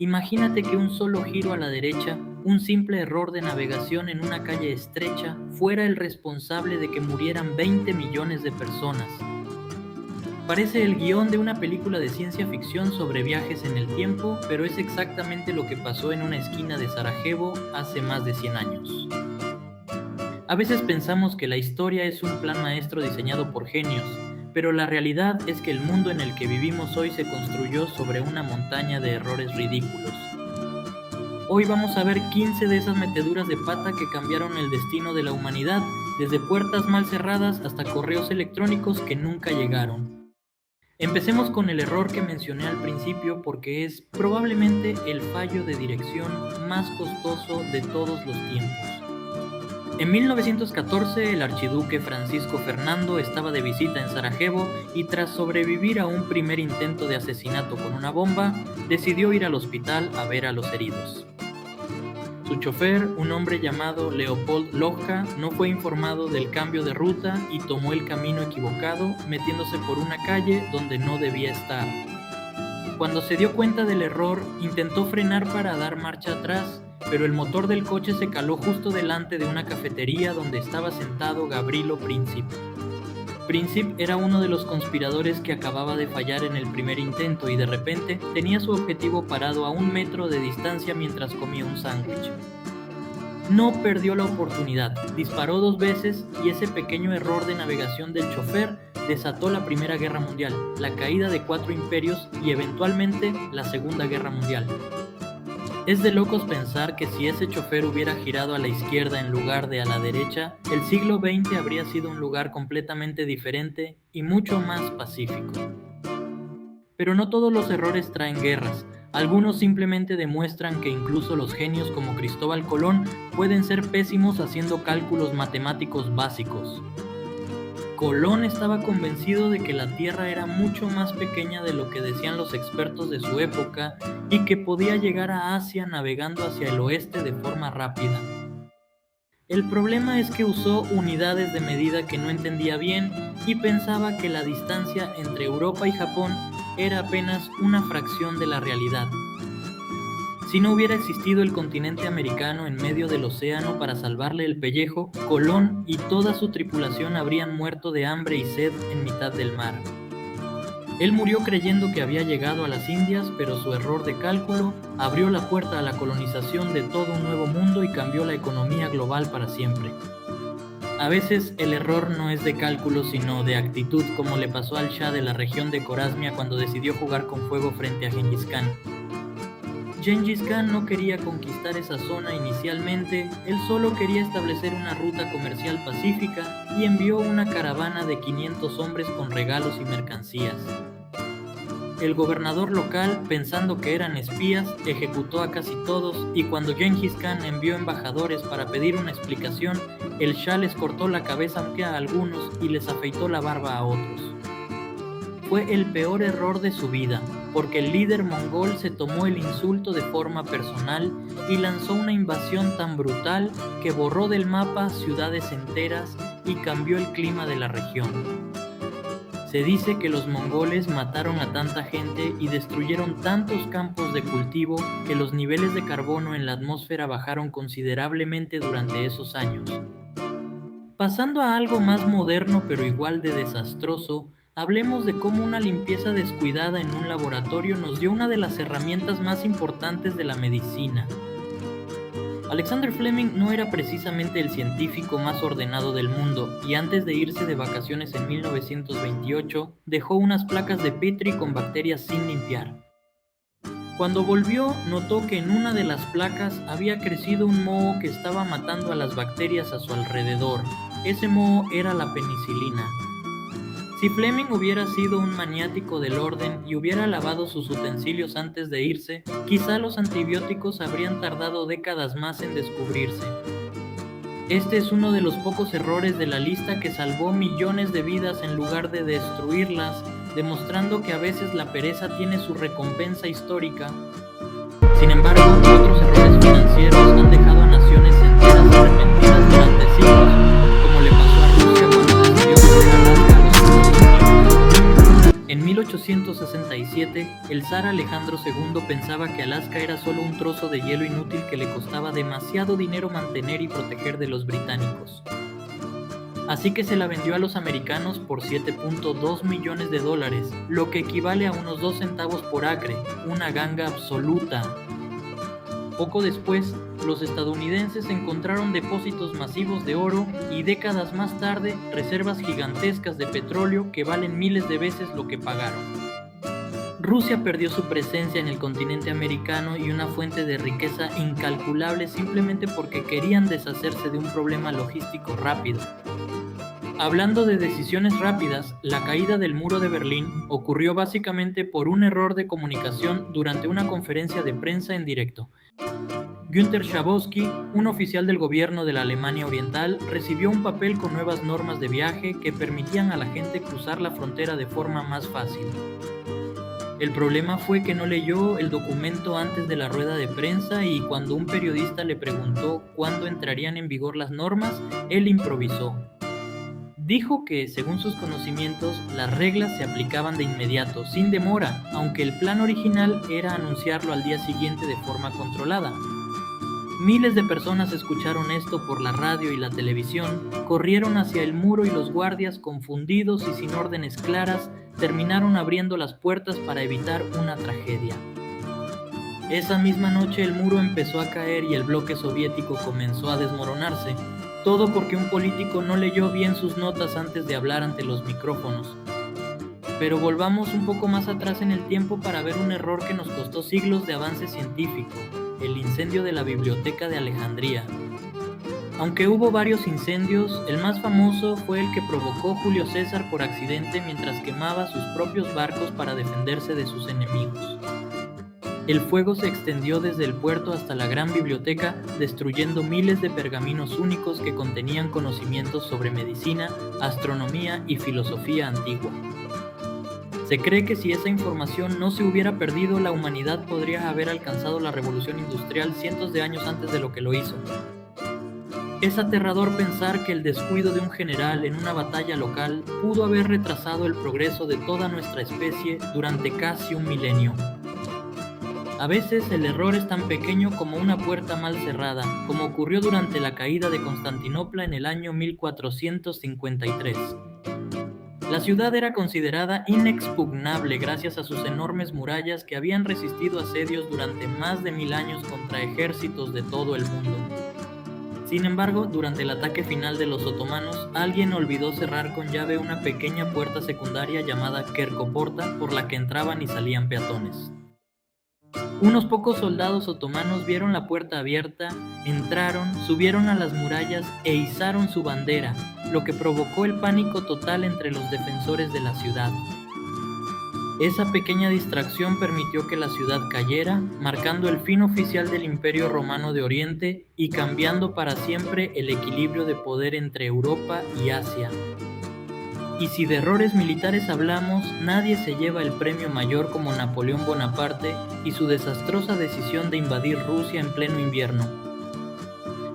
Imagínate que un solo giro a la derecha, un simple error de navegación en una calle estrecha, fuera el responsable de que murieran 20 millones de personas. Parece el guión de una película de ciencia ficción sobre viajes en el tiempo, pero es exactamente lo que pasó en una esquina de Sarajevo hace más de 100 años. A veces pensamos que la historia es un plan maestro diseñado por genios, pero la realidad es que el mundo en el que vivimos hoy se construyó sobre una montaña de errores ridículos. Hoy vamos a ver 15 de esas meteduras de pata que cambiaron el destino de la humanidad, desde puertas mal cerradas hasta correos electrónicos que nunca llegaron. Empecemos con el error que mencioné al principio porque es probablemente el fallo de dirección más costoso de todos los tiempos. En 1914, el archiduque Francisco Fernando estaba de visita en Sarajevo y tras sobrevivir a un primer intento de asesinato con una bomba, decidió ir al hospital a ver a los heridos. Su chofer, un hombre llamado Leopold Loja, no fue informado del cambio de ruta y tomó el camino equivocado, metiéndose por una calle donde no debía estar. Cuando se dio cuenta del error, intentó frenar para dar marcha atrás, pero el motor del coche se caló justo delante de una cafetería donde estaba sentado Gavrilo Princip. Princip era uno de los conspiradores que acababa de fallar en el primer intento y de repente tenía su objetivo parado a 1 metro de distancia mientras comía un sándwich. No perdió la oportunidad, disparó 2 veces y ese pequeño error de navegación del chofer desató la Primera Guerra Mundial, la caída de 4 imperios y eventualmente la Segunda Guerra Mundial. Es de locos pensar que si ese chofer hubiera girado a la izquierda en lugar de a la derecha, el siglo XX habría sido un lugar completamente diferente y mucho más pacífico. Pero no todos los errores traen guerras. Algunos simplemente demuestran que incluso los genios como Cristóbal Colón pueden ser pésimos haciendo cálculos matemáticos básicos. Colón estaba convencido de que la Tierra era mucho más pequeña de lo que decían los expertos de su época y que podía llegar a Asia navegando hacia el oeste de forma rápida. El problema es que usó unidades de medida que no entendía bien y pensaba que la distancia entre Europa y Japón era apenas una fracción de la realidad. Si no hubiera existido el continente americano en medio del océano para salvarle el pellejo, Colón y toda su tripulación habrían muerto de hambre y sed en mitad del mar. Él murió creyendo que había llegado a las Indias, pero su error de cálculo abrió la puerta a la colonización de todo un nuevo mundo y cambió la economía global para siempre. A veces el error no es de cálculo sino de actitud, como le pasó al Shah de la región de Corasmia cuando decidió jugar con fuego frente a Gengis Khan. Gengis Khan no quería conquistar esa zona inicialmente, él solo quería establecer una ruta comercial pacífica y envió una caravana de 500 hombres con regalos y mercancías. El gobernador local, pensando que eran espías, ejecutó a casi todos y cuando Gengis Khan envió embajadores para pedir una explicación, el Shah les cortó la cabeza a algunos y les afeitó la barba a otros. Fue el peor error de su vida, porque el líder mongol se tomó el insulto de forma personal y lanzó una invasión tan brutal que borró del mapa ciudades enteras y cambió el clima de la región. Se dice que los mongoles mataron a tanta gente y destruyeron tantos campos de cultivo que los niveles de carbono en la atmósfera bajaron considerablemente durante esos años. Pasando a algo más moderno pero igual de desastroso, hablemos de cómo una limpieza descuidada en un laboratorio nos dio una de las herramientas más importantes de la medicina. Alexander Fleming no era precisamente el científico más ordenado del mundo y antes de irse de vacaciones en 1928 dejó unas placas de Petri con bacterias sin limpiar. Cuando volvió, notó que en una de las placas había crecido un moho que estaba matando a las bacterias a su alrededor. Ese moho era la penicilina. Si Fleming hubiera sido un maniático del orden y hubiera lavado sus utensilios antes de irse, quizá los antibióticos habrían tardado décadas más en descubrirse. Este es uno de los pocos errores de la lista que salvó millones de vidas en lugar de destruirlas, demostrando que a veces la pereza tiene su recompensa histórica. Sin embargo, otros errores financieros han dejado a naciones enteras arrepentidas durante siglos, como le pasó a Rusia cuando decidió vender Alaska a los Estados Unidos. En 1867, el zar Alejandro II pensaba que Alaska era solo un trozo de hielo inútil que le costaba demasiado dinero mantener y proteger de los británicos. Así que se la vendió a los americanos por $7.2 millones, lo que equivale a unos 2 centavos por acre, una ganga absoluta. Poco después, los estadounidenses encontraron depósitos masivos de oro y décadas más tarde, reservas gigantescas de petróleo que valen miles de veces lo que pagaron. Rusia perdió su presencia en el continente americano y una fuente de riqueza incalculable simplemente porque querían deshacerse de un problema logístico rápido. Hablando de decisiones rápidas, la caída del muro de Berlín ocurrió básicamente por un error de comunicación durante una conferencia de prensa en directo. Günter Schabowski, un oficial del gobierno de la Alemania Oriental, recibió un papel con nuevas normas de viaje que permitían a la gente cruzar la frontera de forma más fácil. El problema fue que no leyó el documento antes de la rueda de prensa y cuando un periodista le preguntó cuándo entrarían en vigor las normas, él improvisó. Dijo que, según sus conocimientos, las reglas se aplicaban de inmediato, sin demora, aunque el plan original era anunciarlo al día siguiente de forma controlada. Miles de personas escucharon esto por la radio y la televisión, corrieron hacia el muro y los guardias, confundidos y sin órdenes claras, terminaron abriendo las puertas para evitar una tragedia. Esa misma noche el muro empezó a caer y el bloque soviético comenzó a desmoronarse, todo porque un político no leyó bien sus notas antes de hablar ante los micrófonos. Pero volvamos un poco más atrás en el tiempo para ver un error que nos costó siglos de avance científico: el incendio de la Biblioteca de Alejandría. Aunque hubo varios incendios, el más famoso fue el que provocó Julio César por accidente mientras quemaba sus propios barcos para defenderse de sus enemigos. El fuego se extendió desde el puerto hasta la gran biblioteca, destruyendo miles de pergaminos únicos que contenían conocimientos sobre medicina, astronomía y filosofía antigua. Se cree que si esa información no se hubiera perdido, la humanidad podría haber alcanzado la revolución industrial cientos de años antes de lo que lo hizo. Es aterrador pensar que el descuido de un general en una batalla local pudo haber retrasado el progreso de toda nuestra especie durante casi un milenio. A veces el error es tan pequeño como una puerta mal cerrada, como ocurrió durante la caída de Constantinopla en el año 1453. La ciudad era considerada inexpugnable gracias a sus enormes murallas que habían resistido asedios durante más de 1000 años contra ejércitos de todo el mundo. Sin embargo, durante el ataque final de los otomanos, alguien olvidó cerrar con llave una pequeña puerta secundaria llamada Kerkoporta por la que entraban y salían peatones. Unos pocos soldados otomanos vieron la puerta abierta, entraron, subieron a las murallas e izaron su bandera, lo que provocó el pánico total entre los defensores de la ciudad. Esa pequeña distracción permitió que la ciudad cayera, marcando el fin oficial del Imperio Romano de Oriente y cambiando para siempre el equilibrio de poder entre Europa y Asia. Y si de errores militares hablamos, nadie se lleva el premio mayor como Napoleón Bonaparte y su desastrosa decisión de invadir Rusia en pleno invierno.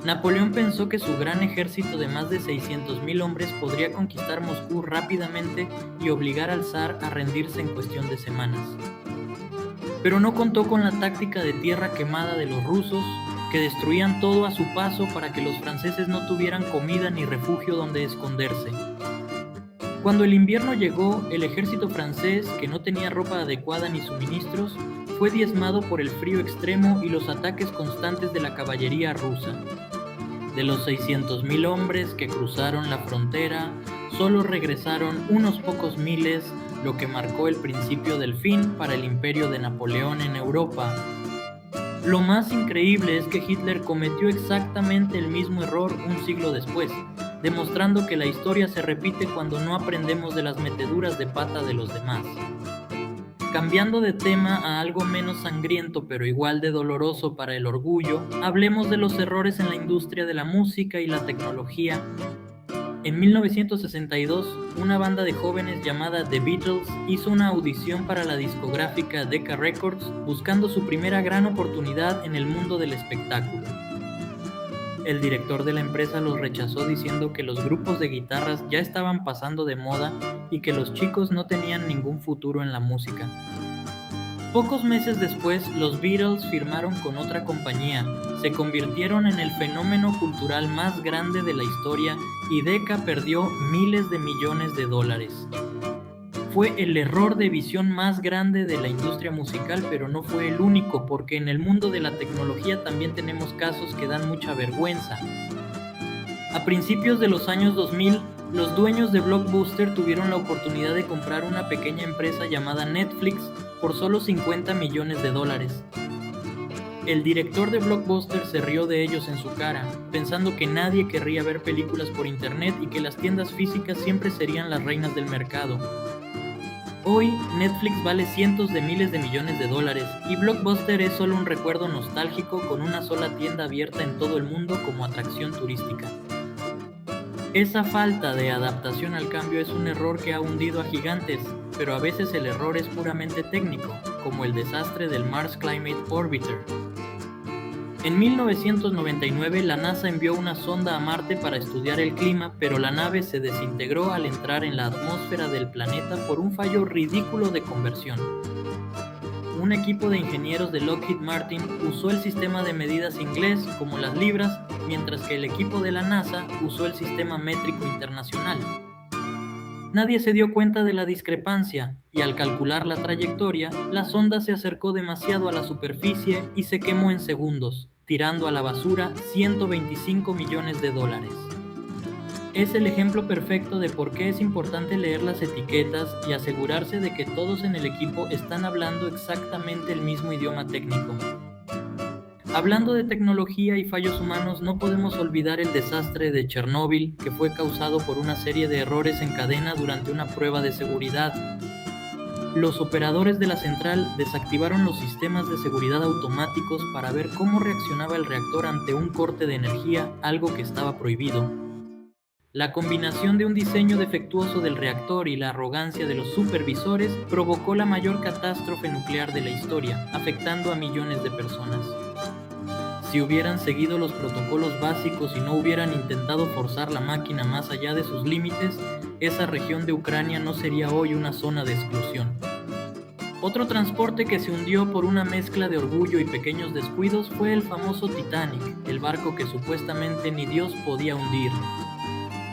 Napoleón pensó que su gran ejército de más de 600,000 hombres podría conquistar Moscú rápidamente y obligar al zar a rendirse en cuestión de semanas. Pero no contó con la táctica de tierra quemada de los rusos, que destruían todo a su paso para que los franceses no tuvieran comida ni refugio donde esconderse. Cuando el invierno llegó, el ejército francés, que no tenía ropa adecuada ni suministros, fue diezmado por el frío extremo y los ataques constantes de la caballería rusa. De los 600,000 hombres que cruzaron la frontera, solo regresaron unos pocos miles, lo que marcó el principio del fin para el imperio de Napoleón en Europa. Lo más increíble es que Hitler cometió exactamente el mismo error un siglo después, demostrando que la historia se repite cuando no aprendemos de las meteduras de pata de los demás. Cambiando de tema a algo menos sangriento pero igual de doloroso para el orgullo, hablemos de los errores en la industria de la música y la tecnología. En 1962, una banda de jóvenes llamada The Beatles hizo una audición para la discográfica Decca Records, buscando su primera gran oportunidad en el mundo del espectáculo. El director de la empresa los rechazó diciendo que los grupos de guitarras ya estaban pasando de moda y que los chicos no tenían ningún futuro en la música. Pocos meses después, los Beatles firmaron con otra compañía, se convirtieron en el fenómeno cultural más grande de la historia y Decca perdió miles de millones de dólares. Fue el error de visión más grande de la industria musical, pero no fue el único, porque en el mundo de la tecnología también tenemos casos que dan mucha vergüenza. A principios de los años 2000, los dueños de Blockbuster tuvieron la oportunidad de comprar una pequeña empresa llamada Netflix por solo $50 millones. El director de Blockbuster se rió de ellos en su cara, pensando que nadie querría ver películas por internet y que las tiendas físicas siempre serían las reinas del mercado. Hoy, Netflix vale cientos de miles de millones de dólares y Blockbuster es solo un recuerdo nostálgico con una sola tienda abierta en todo el mundo como atracción turística. Esa falta de adaptación al cambio es un error que ha hundido a gigantes, pero a veces el error es puramente técnico, como el desastre del Mars Climate Orbiter. En 1999 la NASA envió una sonda a Marte para estudiar el clima, pero la nave se desintegró al entrar en la atmósfera del planeta por un fallo ridículo de conversión. Un equipo de ingenieros de Lockheed Martin usó el sistema de medidas inglés como las libras, mientras que el equipo de la NASA usó el sistema métrico internacional. Nadie se dio cuenta de la discrepancia, y al calcular la trayectoria, la sonda se acercó demasiado a la superficie y se quemó en segundos, tirando a la basura $125 millones. Es el ejemplo perfecto de por qué es importante leer las etiquetas y asegurarse de que todos en el equipo están hablando exactamente el mismo idioma técnico. Hablando de tecnología y fallos humanos, no podemos olvidar el desastre de Chernóbil, que fue causado por una serie de errores en cadena durante una prueba de seguridad. Los operadores de la central desactivaron los sistemas de seguridad automáticos para ver cómo reaccionaba el reactor ante un corte de energía, algo que estaba prohibido. La combinación de un diseño defectuoso del reactor y la arrogancia de los supervisores provocó la mayor catástrofe nuclear de la historia, afectando a millones de personas. Si hubieran seguido los protocolos básicos y no hubieran intentado forzar la máquina más allá de sus límites, esa región de Ucrania no sería hoy una zona de exclusión. Otro transporte que se hundió por una mezcla de orgullo y pequeños descuidos fue el famoso Titanic, el barco que supuestamente ni Dios podía hundir.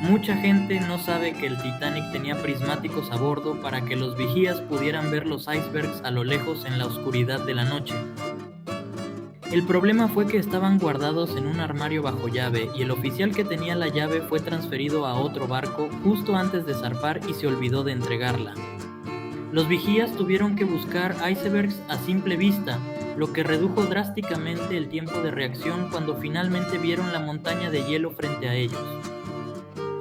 Mucha gente no sabe que el Titanic tenía prismáticos a bordo para que los vigías pudieran ver los icebergs a lo lejos en la oscuridad de la noche. El problema fue que estaban guardados en un armario bajo llave y el oficial que tenía la llave fue transferido a otro barco justo antes de zarpar y se olvidó de entregarla. Los vigías tuvieron que buscar icebergs a simple vista, lo que redujo drásticamente el tiempo de reacción cuando finalmente vieron la montaña de hielo frente a ellos.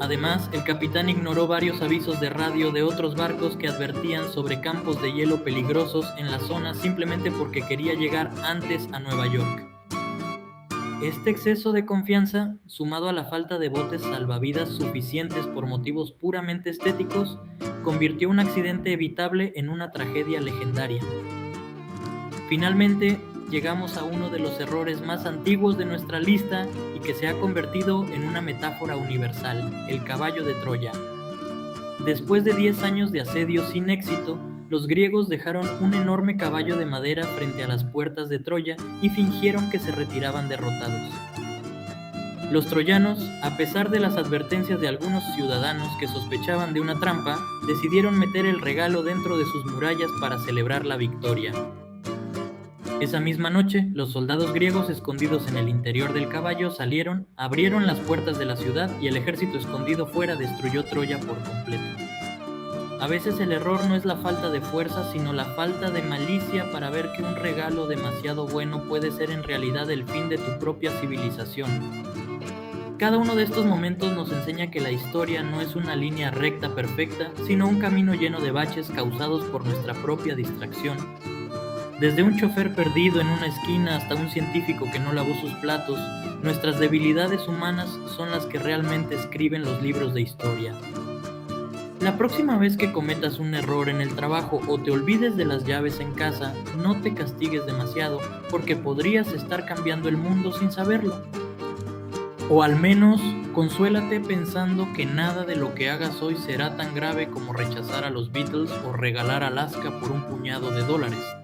Además, el capitán ignoró varios avisos de radio de otros barcos que advertían sobre campos de hielo peligrosos en la zona simplemente porque quería llegar antes a Nueva York. Este exceso de confianza, sumado a la falta de botes salvavidas suficientes por motivos puramente estéticos, convirtió un accidente evitable en una tragedia legendaria. Finalmente, llegamos a uno de los errores más antiguos de nuestra lista y que se ha convertido en una metáfora universal, el caballo de Troya. Después de 10 años de asedio sin éxito, los griegos dejaron un enorme caballo de madera frente a las puertas de Troya y fingieron que se retiraban derrotados. Los troyanos, a pesar de las advertencias de algunos ciudadanos que sospechaban de una trampa, decidieron meter el regalo dentro de sus murallas para celebrar la victoria. Esa misma noche, los soldados griegos escondidos en el interior del caballo salieron, abrieron las puertas de la ciudad y el ejército escondido fuera destruyó Troya por completo. A veces el error no es la falta de fuerza, sino la falta de malicia para ver que un regalo demasiado bueno puede ser en realidad el fin de tu propia civilización. Cada uno de estos momentos nos enseña que la historia no es una línea recta perfecta, sino un camino lleno de baches causados por nuestra propia distracción. Desde un chofer perdido en una esquina hasta un científico que no lavó sus platos, nuestras debilidades humanas son las que realmente escriben los libros de historia. La próxima vez que cometas un error en el trabajo o te olvides de las llaves en casa, no te castigues demasiado, porque podrías estar cambiando el mundo sin saberlo. O al menos, consuélate pensando que nada de lo que hagas hoy será tan grave como rechazar a los Beatles o regalar Alaska por un puñado de dólares.